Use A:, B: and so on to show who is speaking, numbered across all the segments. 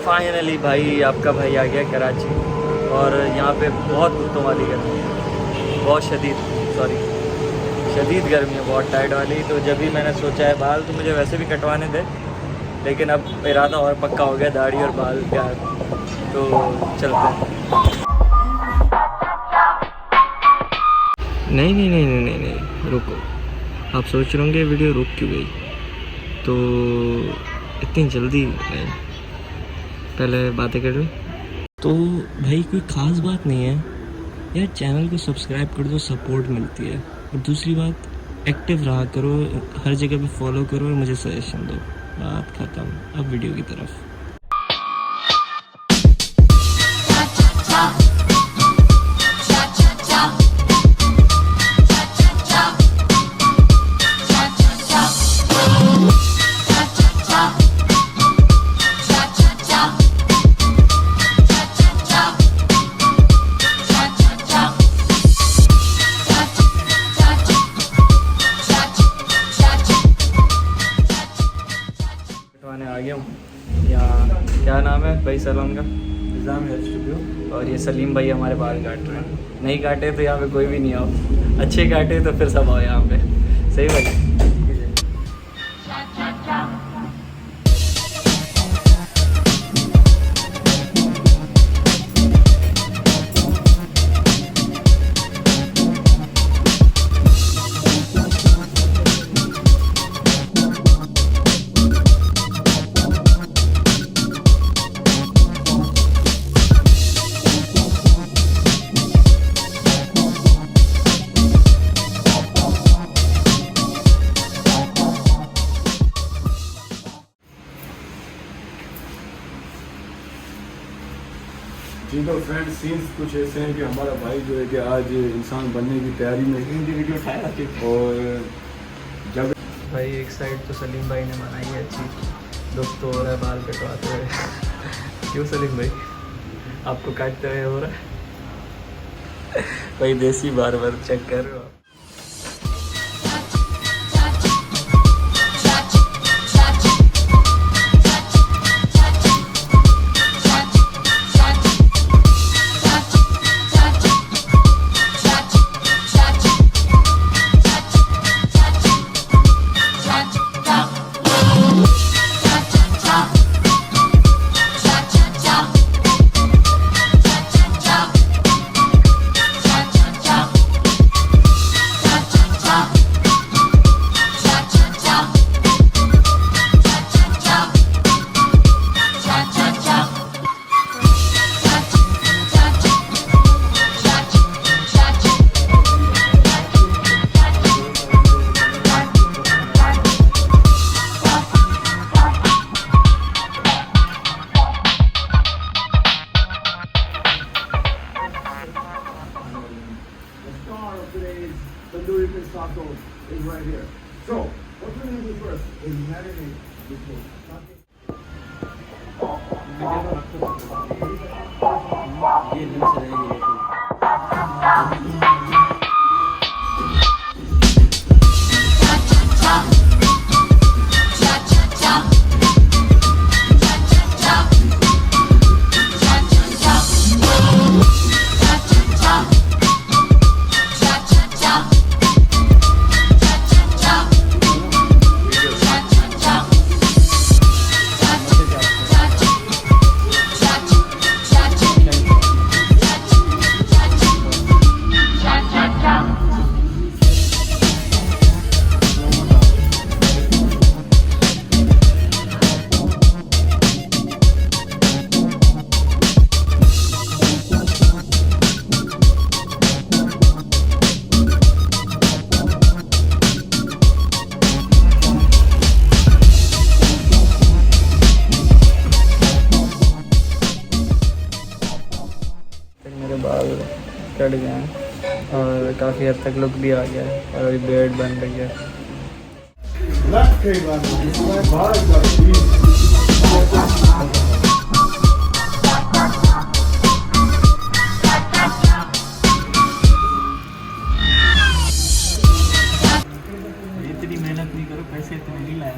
A: Finally भाई आपका भाई आ गया कराची और यहाँ पे बहुत कुत्तों वाली गर्मी है, बहुत शदीद गर्मी है, बहुत टाइट वाली। तो जब भी मैंने सोचा है बाल तो मुझे वैसे भी कटवाने थे, लेकिन अब इरादा और पक्का हो गया, दाढ़ी और बाल क्या, तो चलते हैं। नहीं, रुको, आप सोच रहे होंगे वीडियो रुक क्यों गई, तो इतनी जल्दी नहीं, पहले बातें कर लो। तो भाई कोई ख़ास बात नहीं है यार, चैनल को सब्सक्राइब कर दो, सपोर्ट मिलती है। और दूसरी बात, एक्टिव रहा करो, हर जगह पे फॉलो करो और मुझे सजेशन दो। बात ख़त्म, अब वीडियो की तरफ। आ गया हूँ यहाँ, क्या नाम है भाई सैलून का? और ये सलीम भाई हमारे बाल काट रहे हैं। नहीं काटे तो यहाँ पे कोई भी नहीं आओ, अच्छे काटे तो फिर सब आओ यहाँ पे। सही भाई?
B: जी तो फ्रेंड सीन्स कुछ ऐसे हैं कि हमारा भाई जो है कि आज इंसान बनने की तैयारी में वीडियो उठाया और जब
A: भाई एक साइड तो सलीम भाई ने बनाई है अच्छी, दुख तो हो रहा है बाल कटवाते हुए। क्यों सलीम भाई, आपको काटते हुए हो रहा है? भाई देसी बार चेक कर रहे हो आप?
B: tandoori fish tacos is right here. So, what we're going to do first is marinate this fish.
A: बाल कट गए हैं और काफ़ी हद तक लुक भी आ गया है और अभी बेड बन रही है। इतनी मेहनत नहीं करो, पैसे इतने नहीं लाए।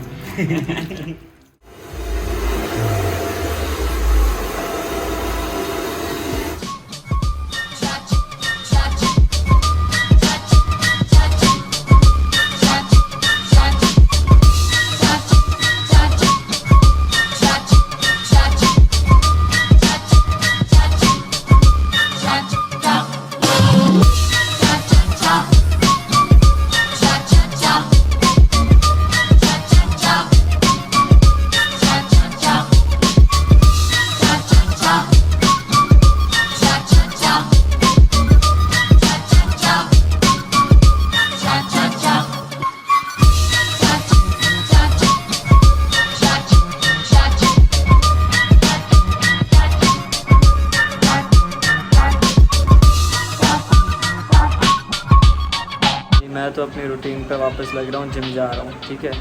A: तो अपनी रूटीन पे वापस लग रहा हूँ, जिम जा रहा हूँ। ठीक है,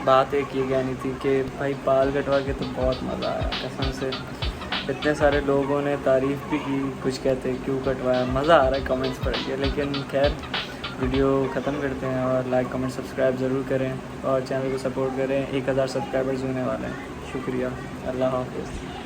A: बात एक ये कहनी थी कि भाई बाल कटवा के तो बहुत मज़ा आया कसम से। इतने सारे लोगों ने तारीफ़ भी की, कुछ कहते क्यों कटवाया, मज़ा आ रहा है कमेंट्स पढ़ के। लेकिन खैर वीडियो ख़त्म करते हैं और लाइक कमेंट सब्सक्राइब ज़रूर करें और चैनल को सपोर्ट करें। 1000 सब्सक्राइबर्स होने वाले हैं। शुक्रिया, अल्लाह हाफ़िज़।